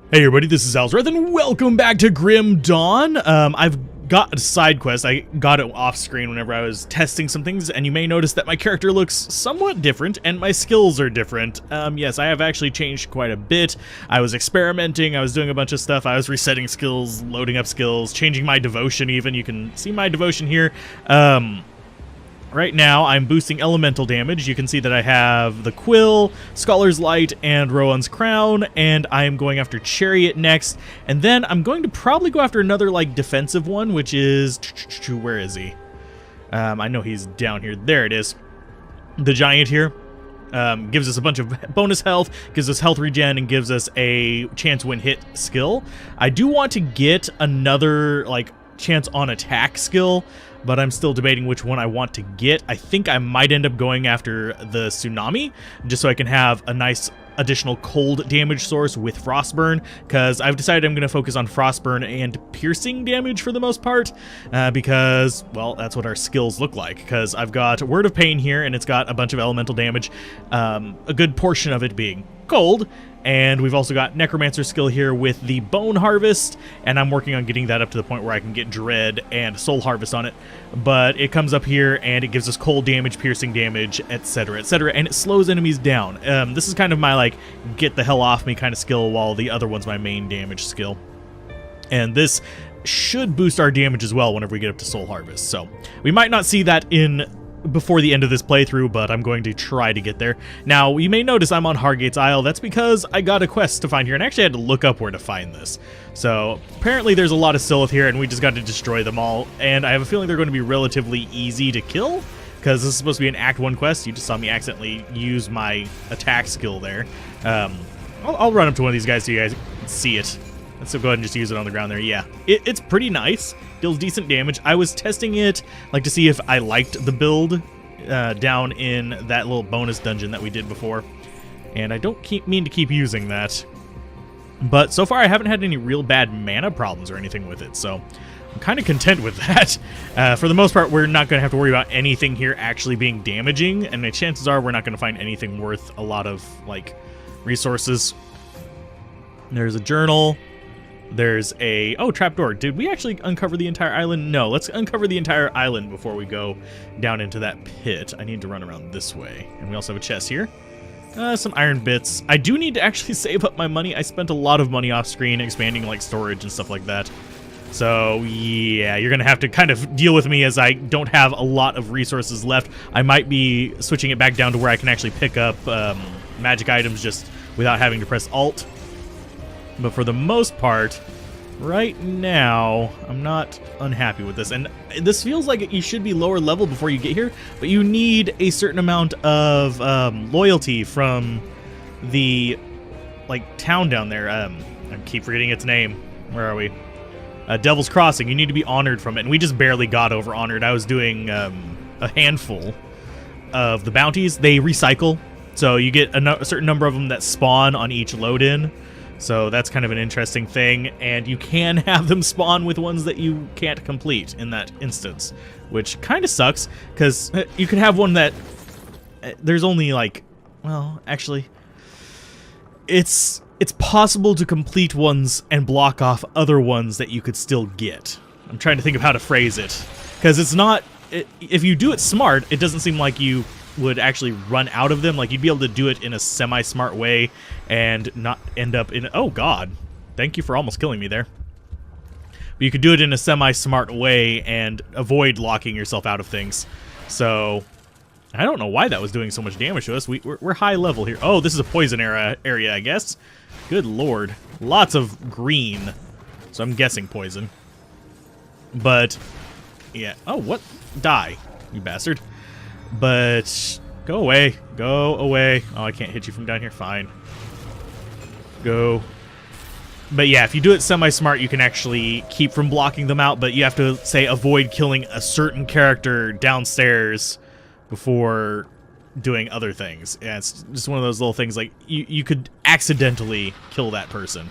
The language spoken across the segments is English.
Hey everybody, this is Alzorath, and welcome back to Grim Dawn. I've got a side quest. I got it off screen whenever I was testing some things, and you may notice that my character looks somewhat different, and my skills are different. Yes, I have actually changed quite a bit. I was experimenting, I was doing a bunch of stuff, I was resetting skills, loading up skills, changing my devotion even. You can see my devotion here. Right now, I'm boosting elemental damage. You can see that I have the Quill, Scholar's Light, and Rowan's Crown, and I am going after Chariot next. And then I'm going to probably go after another, like, defensive one, which is... Where is he? I know he's down here. There it is. The Giant here. Gives us a bunch of bonus health, gives us health regen, and gives us a chance win hit skill. I do want to get another, like, chance on attack skill, but I'm still debating which one I want to get. I think I might end up going after the Tsunami, just so I can have a nice additional cold damage source with Frostburn, because I've decided I'm going to focus on Frostburn and piercing damage for the most part, because, well, that's what our skills look like, because I've got Word of Pain here, and it's got a bunch of elemental damage, a good portion of it being cold, and we've also got Necromancer skill here with the Bone Harvest, and I'm working on getting that up to the point where I can get Dread and Soul Harvest on it, but it comes up here and it gives us cold damage, piercing damage, etc., and it slows enemies down. This is kind of my, like, get the hell off me kind of skill, while the other one's my main damage skill. And this should boost our damage as well whenever we get up to Soul Harvest, so we might not see that before the end of this playthrough, but I'm going to try to get there. Now, you may notice I'm on Hargate's Isle. That's because I got a quest to find here, and I actually had to look up where to find this. So, apparently there's a lot of Slith here, and we just got to destroy them all, and I have a feeling they're going to be relatively easy to kill, because this is supposed to be an Act 1 quest. You just saw me accidentally use my attack skill there. I'll run up to one of these guys so you guys can see it. Let's go ahead and just use it on the ground there. Yeah, it's pretty nice. Deals decent damage. I was testing it, like, to see if I liked the build down in that little bonus dungeon that we did before. And I don't mean to keep using that. But so far I haven't had any real bad mana problems or anything with it, so I'm kind of content with that. For the most part, we're not going to have to worry about anything here actually being damaging, and the chances are we're not going to find anything worth a lot of, like, resources. There's a journal. There's a... Oh, trapdoor. Did we actually uncover the entire island? No, let's uncover the entire island before we go down into that pit. I need to run around this way. And we also have a chest here. Some iron bits. I do need to actually save up my money. I spent a lot of money off screen expanding, like, storage and stuff like that. So, yeah, you're going to have to kind of deal with me as I don't have a lot of resources left. I might be switching it back down to where I can actually pick up magic items just without having to press Alt. But for the most part, right now, I'm not unhappy with this. And this feels like you should be lower level before you get here, but you need a certain amount of loyalty from the, like, town down there. I keep forgetting its name. Where are we? Devil's Crossing. You need to be honored from it, and we just barely got over honored. I was doing a handful of the bounties. They recycle, so you get a certain number of them that spawn on each load-in. So that's kind of an interesting thing, and you can have them spawn with ones that you can't complete in that instance, which kind of sucks, because you can have one that there's only, like, well, actually, it's possible to complete ones and block off other ones that you could still get. I'm trying to think of how to phrase it, because it's not, if you do it smart, it doesn't seem like you would actually run out of them. Like, you'd be able to do it in a semi-smart way and not end up in... Oh, God. Thank you for almost killing me there. But you could do it in a semi-smart way and avoid locking yourself out of things. So, I don't know why that was doing so much damage to us. We're high level here. Oh, this is a poison area, I guess. Good lord. Lots of green. So I'm guessing poison. But, yeah. Oh, what? Die, you bastard. But go away. Go away. Oh, I can't hit you from down here. Fine. Go. But yeah, if you do it semi-smart, you can actually keep from blocking them out, but you have to, say, avoid killing a certain character downstairs before doing other things. Yeah, it's just one of those little things, like, you could accidentally kill that person.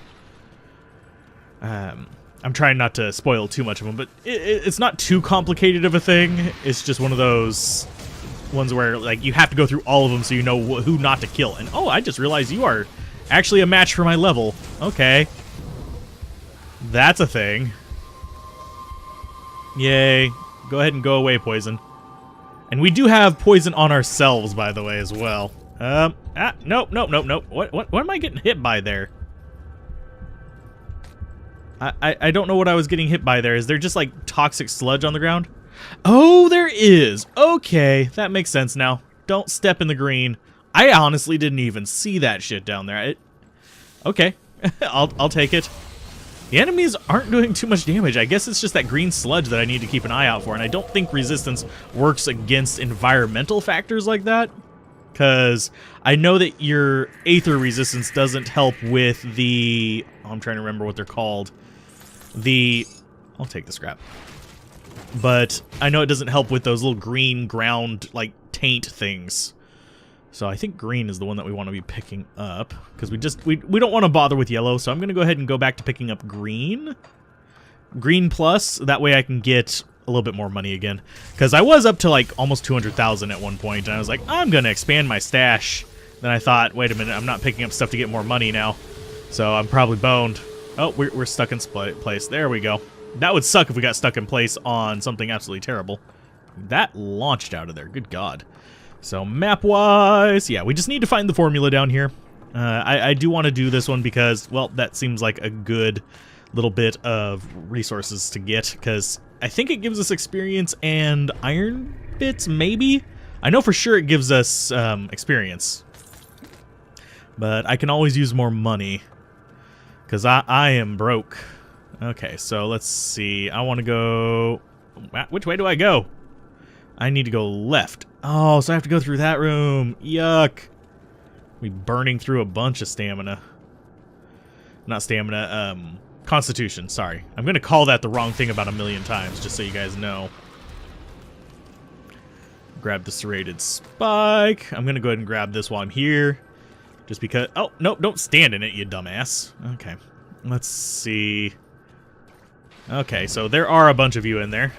I'm trying not to spoil too much of them, but it's not too complicated of a thing. It's just one of those ones where, like, you have to go through all of them so you know who not to kill. And oh, I just realized you are actually a match for my level. Okay. That's a thing. Yay. Go ahead and go away, poison. And we do have poison on ourselves, by the way, as well. Nope. What am I getting hit by there? I don't know what I was getting hit by there. Is there just, like, toxic sludge on the ground? Oh, there is. Okay, that makes sense now. Don't step in the green. I honestly didn't even see that shit down there. Okay, I'll take it. The enemies aren't doing too much damage. I guess it's just that green sludge that I need to keep an eye out for, and I don't think resistance works against environmental factors like that, because I know that your aether resistance doesn't help with the... Oh, I'm trying to remember what they're called. I'll take the scrap. But I know it doesn't help with those little green ground, like, taint things. So I think green is the one that we want to be picking up, because we don't want to bother with yellow, so I'm going to go ahead and go back to picking up green. Green plus, that way I can get a little bit more money again. Because I was up to like almost 200,000 at one point, and I was like, I'm going to expand my stash. Then I thought, wait a minute, I'm not picking up stuff to get more money now. So I'm probably boned. Oh, we're stuck in place. There we go. That would suck if we got stuck in place on something absolutely terrible. That launched out of there, good God. So map-wise, yeah, we just need to find the formula down here. I do want to do this one because, well, that seems like a good little bit of resources to get, because I think it gives us experience and iron bits, maybe? I know for sure it gives us experience. But I can always use more money, because I am broke. Okay, so let's see. I want to go... Which way do I go? I need to go left. Oh, so I have to go through that room. Yuck. We burning through a bunch of stamina. Not stamina, constitution, sorry. I'm going to call that the wrong thing about 1,000,000 times, just so you guys know. Grab the serrated spike. I'm going to go ahead and grab this while I'm here. Just because... Oh, nope, don't stand in it, you dumbass. Okay, let's see. Okay, so there are a bunch of you in there.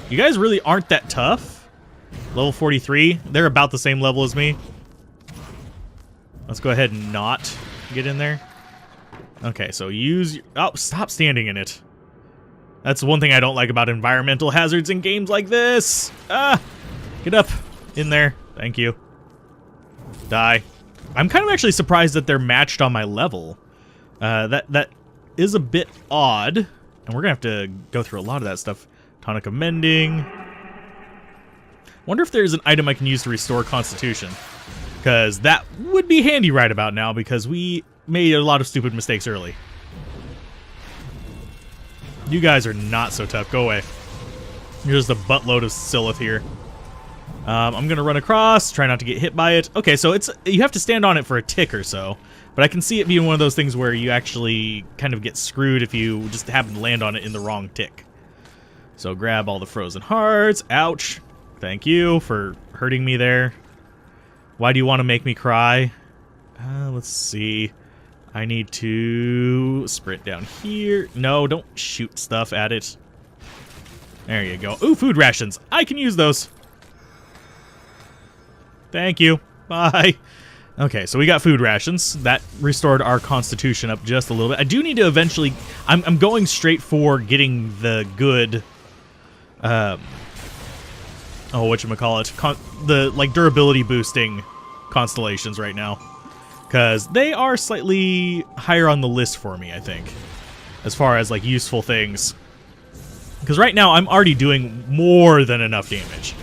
You guys really aren't that tough. Level 43, they're about the same level as me. Let's go ahead and not get in there. Okay, so use... Oh, stop standing in it. That's one thing I don't like about environmental hazards in games like this. Ah! Get up in there. Thank you. Die. I'm kind of actually surprised that they're matched on my level. That is a bit odd. And we're going to have to go through a lot of that stuff. Tonic of Mending. Wonder if there's an item I can use to restore Constitution. Because that would be handy right about now, because we made a lot of stupid mistakes early. You guys are not so tough. Go away. Here's the buttload of Slith here. I'm going to run across, try not to get hit by it. Okay, so you have to stand on it for a tick or so. But I can see it being one of those things where you actually kind of get screwed if you just happen to land on it in the wrong tick. So grab all the frozen hearts. Ouch. Thank you for hurting me there. Why do you want to make me cry? Let's see. I need to sprint down here. No, don't shoot stuff at it. There you go. Ooh, food rations. I can use those. Thank you. Bye. Okay, so we got food rations. That restored our constitution up just a little bit. I do need to eventually... I'm going straight for getting the good... oh, whatchamacallit? The, like, durability boosting constellations right now. Because they are slightly higher on the list for me, I think. As far as, like, useful things. Because right now, I'm already doing more than enough damage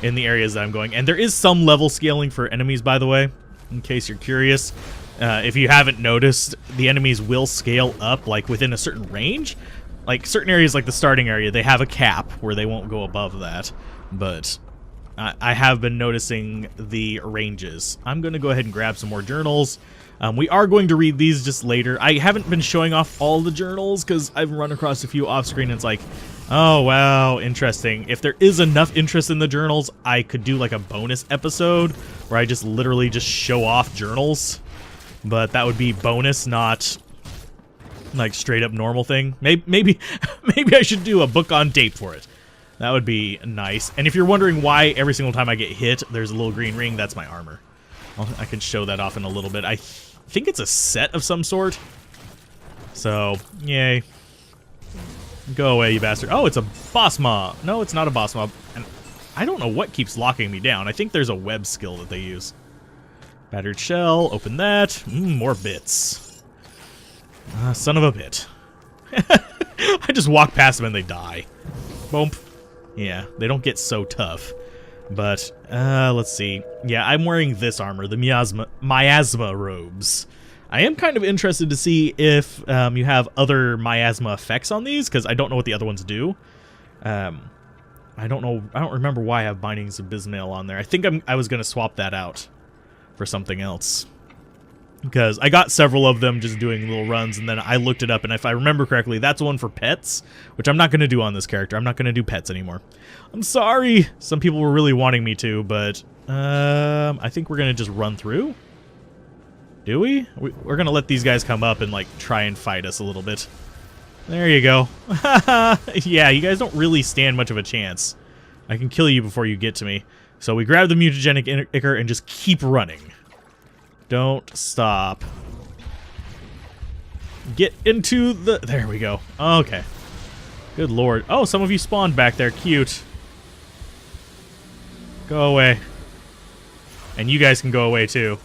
in the areas that I'm going. And there is some level scaling for enemies, by the way. In case you're curious, if you haven't noticed, the enemies will scale up, like, within a certain range. Like, certain areas, like the starting area, they have a cap where they won't go above that. But I have been noticing the ranges. I'm going to go ahead and grab some more journals. We are going to read these just later. I haven't been showing off all the journals because I've run across a few off-screen and it's like, oh, wow, interesting. If there is enough interest in the journals, I could do like a bonus episode where I just literally just show off journals. But that would be bonus, not like straight up normal thing. Maybe I should do a book on tape for it. That would be nice. And if you're wondering why every single time I get hit, there's a little green ring, that's my armor. Well, I can show that off in a little bit. I think it's a set of some sort. So, yay. Go away, you bastard. Oh, it's a boss mob. No, it's not a boss mob. And I don't know what keeps locking me down. I think there's a web skill that they use. Battered shell. Open that. More bits. Son of a bit. I just walk past them and they die. Boom. Yeah, they don't get so tough. But, let's see. Yeah, I'm wearing this armor, the miasma robes. I am kind of interested to see if you have other miasma effects on these, because I don't know what the other ones do. I don't know. I don't remember why I have Bindings of Bismail on there. I think I was going to swap that out for something else. Because I got several of them just doing little runs, and then I looked it up, and if I remember correctly, that's one for pets, which I'm not going to do on this character. I'm not going to do pets anymore. I'm sorry! Some people were really wanting me to, but I think we're going to just run through. Do we? We're going to let these guys come up and, like, try and fight us a little bit. There you go. Yeah, you guys don't really stand much of a chance. I can kill you before you get to me. So we grab the mutagenic ichor and just keep running. Don't stop. Get into the... There we go. Okay. Good lord. Oh, some of you spawned back there. Cute. Go away. And you guys can go away, too.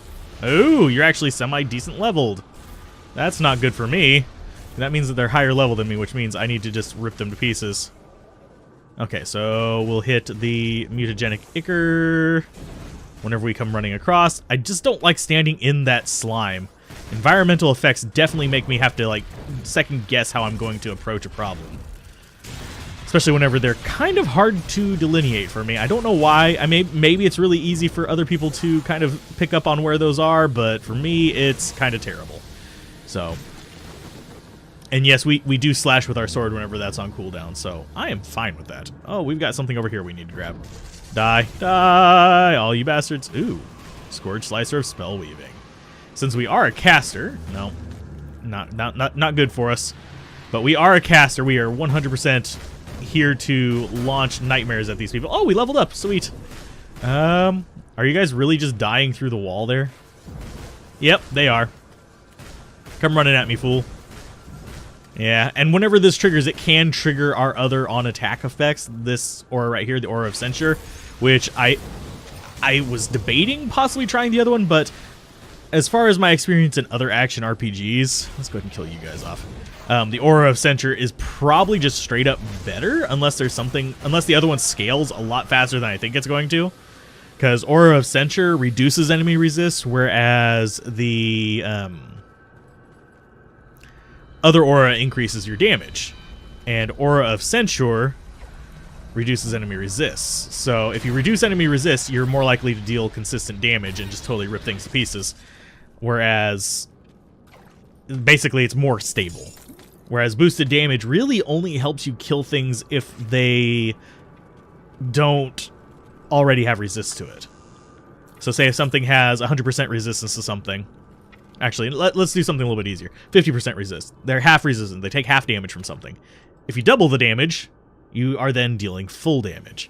Ooh, you're actually semi-decent leveled. That's not good for me. That means that they're higher level than me, which means I need to just rip them to pieces. Okay, so we'll hit the mutagenic ichor whenever we come running across. I just don't like standing in that slime. Environmental effects definitely make me have to, like, second guess how I'm going to approach a problem. Especially whenever they're kind of hard to delineate for me. I don't know why. Maybe it's really easy for other people to kind of pick up on where those are, but for me, it's kind of terrible. So, and yes, we do slash with our sword whenever that's on cooldown, so I am fine with that. Oh, we've got something over here we need to grab. Die. Die, all you bastards. Ooh, Scourge Slicer of Spell Weaving. Since we are a caster, no, not good for us, but we are a caster, we are 100% here to launch nightmares at these people. Oh, we leveled up. Sweet. Are you guys really just dying through the wall there? Yep, they are. Come running at me, fool. Yeah, and whenever this triggers, it can trigger our other on-attack effects. This aura right here, the Aura of Censure, which I was debating possibly trying the other one, but as far as my experience in other action RPGs, let's go ahead and kill you guys off. The Aura of Censure is probably just straight up better, unless there's something, unless the other one scales a lot faster than I think it's going to. Because Aura of Censure reduces enemy resist, whereas the other aura increases your damage. And Aura of Censure reduces enemy resists. So if you reduce enemy resist, you're more likely to deal consistent damage and just totally rip things to pieces. Whereas, basically, it's more stable. Whereas boosted damage really only helps you kill things if they don't already have resist to it. So say if something has 100% resistance to something. Actually, let's do something a little bit easier. 50% resist. They're half resistant. They take half damage from something. If you double the damage, you are then dealing full damage.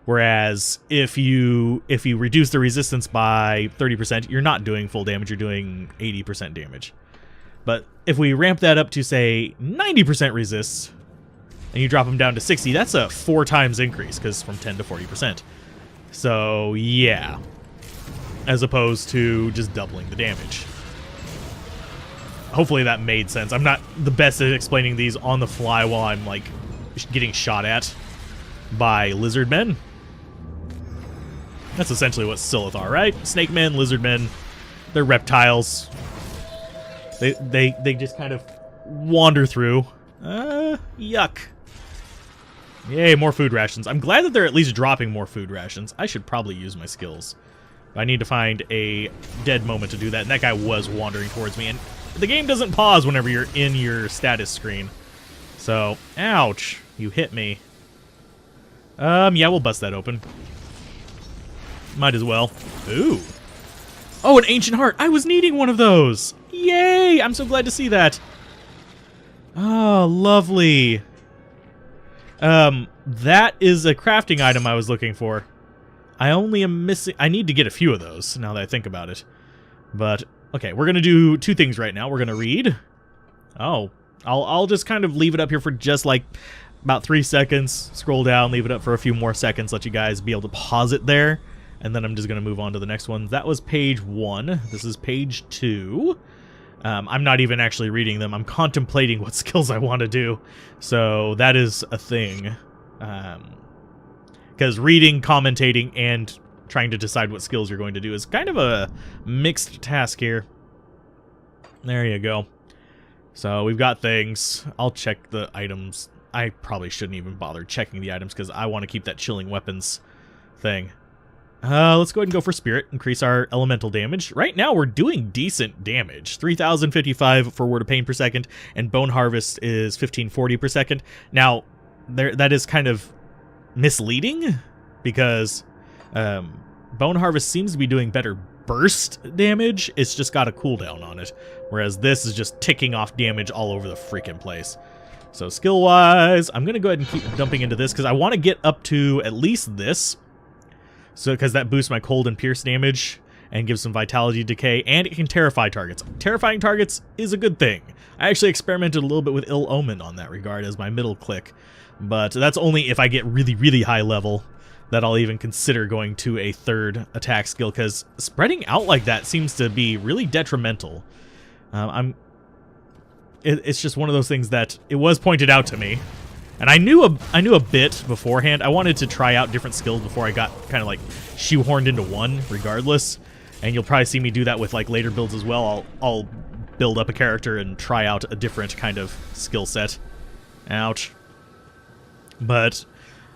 Whereas if you reduce the resistance by 30%, you're not doing full damage, you're doing 80% damage. But if we ramp that up to, say, 90% resist, and you drop them down to 60, that's a 4 times increase, because from 10 to 40%. So, yeah. As opposed to just doubling the damage. Hopefully that made sense. I'm not the best at explaining these on the fly while I'm, like, getting shot at by lizard men. That's essentially what Slith are, right? Snake men, lizard men, they're reptiles. They just kind of wander through. Yuck. Yay, more food rations. I'm glad that they're at least dropping more food rations. I should probably use my skills. I need to find a dead moment to do that, and that guy was wandering towards me, and the game doesn't pause whenever you're in your status screen. So, ouch. You hit me. Yeah, we'll bust that open. Might as well. Ooh. Oh, an ancient heart. I was needing one of those. Yay! I'm so glad to see that. Oh, lovely. That is a crafting item I was looking for. I only am missing... I need to get a few of those, now that I think about it. But, okay, we're going to do 2 things right now. We're going to read. Oh, I'll just kind of leave it up here for just like about 3 seconds, scroll down, leave it up for a few more seconds, let you guys be able to pause it there, and then I'm just going to move on to the next one. That was page 1. This is page 2. I'm not even actually reading them. I'm contemplating what skills I want to do. So that is a thing. Because reading, commentating, and trying to decide what skills you're going to do is kind of a mixed task here. There you go. So we've got things. I'll check the items. I probably shouldn't even bother checking the items because I want to keep that chilling weapons thing. Let's go ahead and go for Spirit, increase our elemental damage. Right now, we're doing decent damage. 3,055 for Word of Pain per second, and Bone Harvest is 1,540 per second. Now, that is kind of misleading, because Bone Harvest seems to be doing better burst damage. It's just got a cooldown on it, whereas this is just ticking off damage all over the freaking place. So skill-wise, I'm going to go ahead and keep dumping into this, because I want to get up to at least this. So, because that boosts my cold and pierce damage and gives some vitality decay, and it can terrify targets. Terrifying targets is a good thing. I actually experimented a little bit with Ill Omen on that regard as my middle click, but that's only if I get really, really high level that I'll even consider going to a third attack skill, because spreading out like that seems to be really detrimental. It's just one of those things that it was pointed out to me. And I knew a bit beforehand. I wanted to try out different skills before I got kind of like shoehorned into one, regardless. And you'll probably see me do that with like later builds as well. I'll build up a character and try out a different kind of skill set. Ouch. But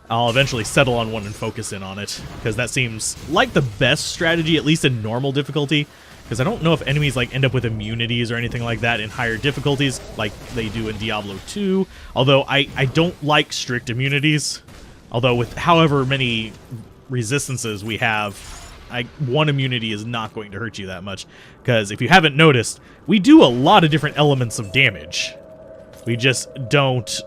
I'll eventually settle on one and focus in on it, because that seems like the best strategy, at least in normal difficulty. Because I don't know if enemies like end up with immunities or anything like that in higher difficulties like they do in Diablo 2. Although I don't like strict immunities. Although with however many resistances we have, one immunity is not going to hurt you that much. Because if you haven't noticed, we do a lot of different elements of damage. We just don't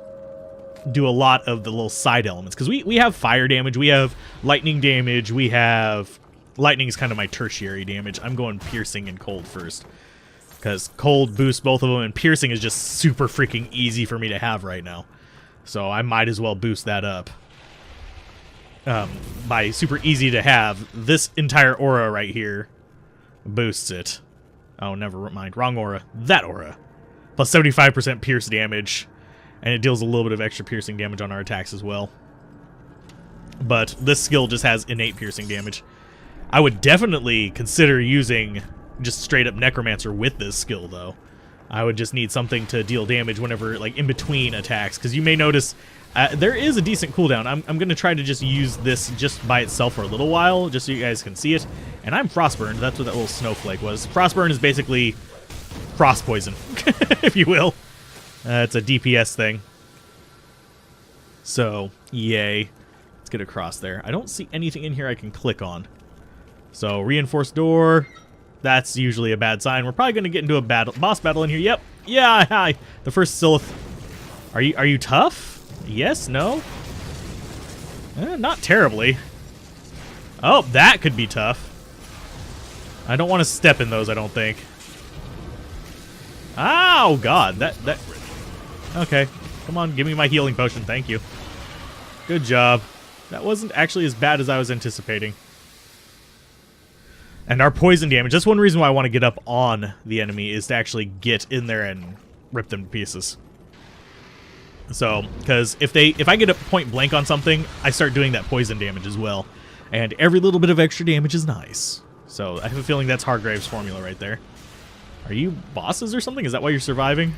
do a lot of the little side elements. Because we have fire damage, we have lightning damage, we have... Lightning is kind of my tertiary damage. I'm going piercing and cold first, because cold boosts both of them, and piercing is just super freaking easy for me to have right now. So I might as well boost that up. By super easy to have, this entire aura right here boosts it. Oh, never mind. Wrong aura. That aura. Plus 75% pierce damage, and it deals a little bit of extra piercing damage on our attacks as well. But this skill just has innate piercing damage. I would definitely consider using just straight up Necromancer with this skill, though. I would just need something to deal damage whenever, like, in between attacks, because you may notice there is a decent cooldown. I'm going to try to just use this just by itself for a little while, just so you guys can see it. And I'm Frostburned. That's what that little snowflake was. Frostburn is basically frost poison, if you will. It's a DPS thing. So, yay. Let's get across there. I don't see anything in here I can click on. So, reinforced door, that's usually a bad sign. We're probably going to get into a boss battle in here. Yep. Yeah, hi. The first Slith. Are you tough? Yes? No? Not terribly. Oh, that could be tough. I don't want to step in those, I don't think. Oh, God. That. Okay. Come on, give me my healing potion. Thank you. Good job. That wasn't actually as bad as I was anticipating. And our poison damage, that's one reason why I want to get up on the enemy, is to actually get in there and rip them to pieces. So, because if I get a point blank on something, I start doing that poison damage as well. And every little bit of extra damage is nice. So, I have a feeling that's Hargrave's formula right there. Are you bosses or something? Is that why you're surviving?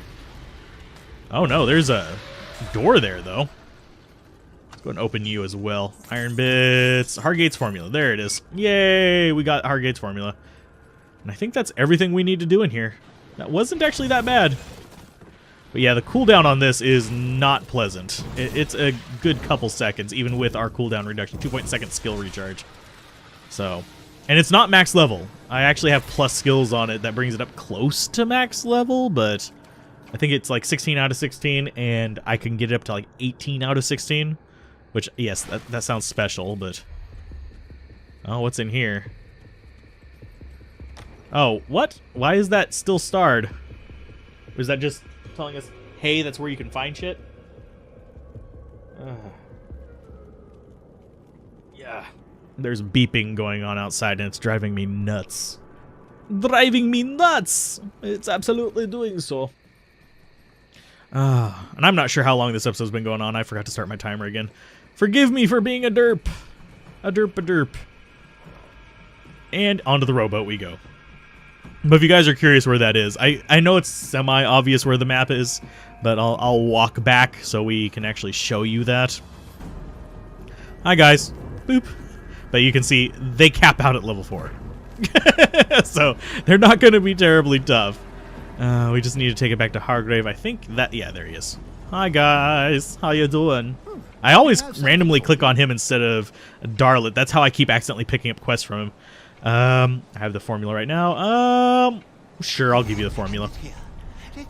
Oh no, there's a door there, though. Go and open you as well. Iron bits. Hargate's formula. There it is. Yay! We got Hargate's formula. And I think that's everything we need to do in here. That wasn't actually that bad. But yeah, the cooldown on this is not pleasant. It's a good couple seconds, even with our cooldown reduction. 2-second skill recharge. So, and it's not max level. I actually have plus skills on it that brings it up close to max level, but I think it's like 16 out of 16, and I can get it up to like 18 out of 16. Which, yes, that sounds special, but... Oh, what's in here? Oh, what? Why is that still starred? Or is that just telling us, hey, that's where you can find shit. Yeah. There's beeping going on outside, and it's driving me nuts. Driving me nuts! It's absolutely doing so. And I'm not sure how long this episode's been going on. I forgot to start my timer again. Forgive me for being a derp. A derp. And onto the rowboat we go. But if you guys are curious where that is, I know it's semi-obvious where the map is, but I'll walk back so we can actually show you that. Hi, guys. Boop. But you can see they cap out at level 4. So they're not going to be terribly tough. We just need to take it back to Hargrave. I think that... Yeah, there he is. Hi, guys. How you doing? I always randomly click on him instead of Darlet. That's how I keep accidentally picking up quests from him. I have the formula right now. Sure, I'll give you the formula.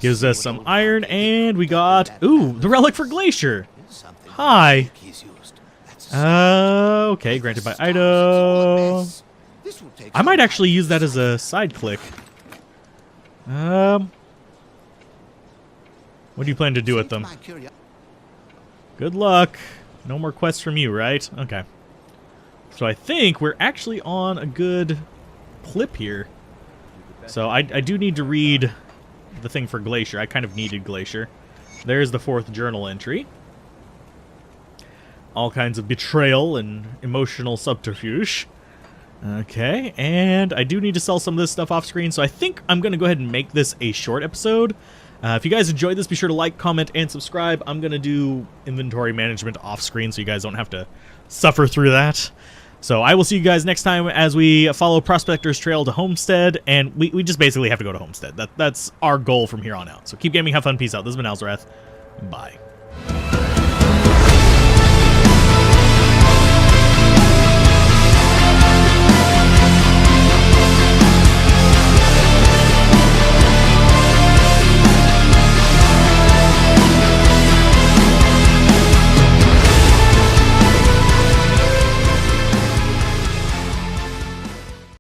Gives us some iron, and we got... Ooh, the relic for Glacier. Hi. Okay, granted by item. I might actually use that as a side click. What do you plan to do with them? Good luck. No more quests from you, right? Okay. So I think we're actually on a good clip here. So I do need to read the thing for Glacier. I kind of needed Glacier. There's the 4th journal entry. All kinds of betrayal and emotional subterfuge. Okay, and I do need to sell some of this stuff off screen, so I think I'm going to go ahead and make this a short episode. If you guys enjoyed this, be sure to like, comment, and subscribe. I'm going to do inventory management off screen so you guys don't have to suffer through that. So I will see you guys next time as we follow Prospector's Trail to Homestead, and we just basically have to go to Homestead. That's our goal from here on out. So keep gaming, have fun, peace out. This has been Alzorath. Bye.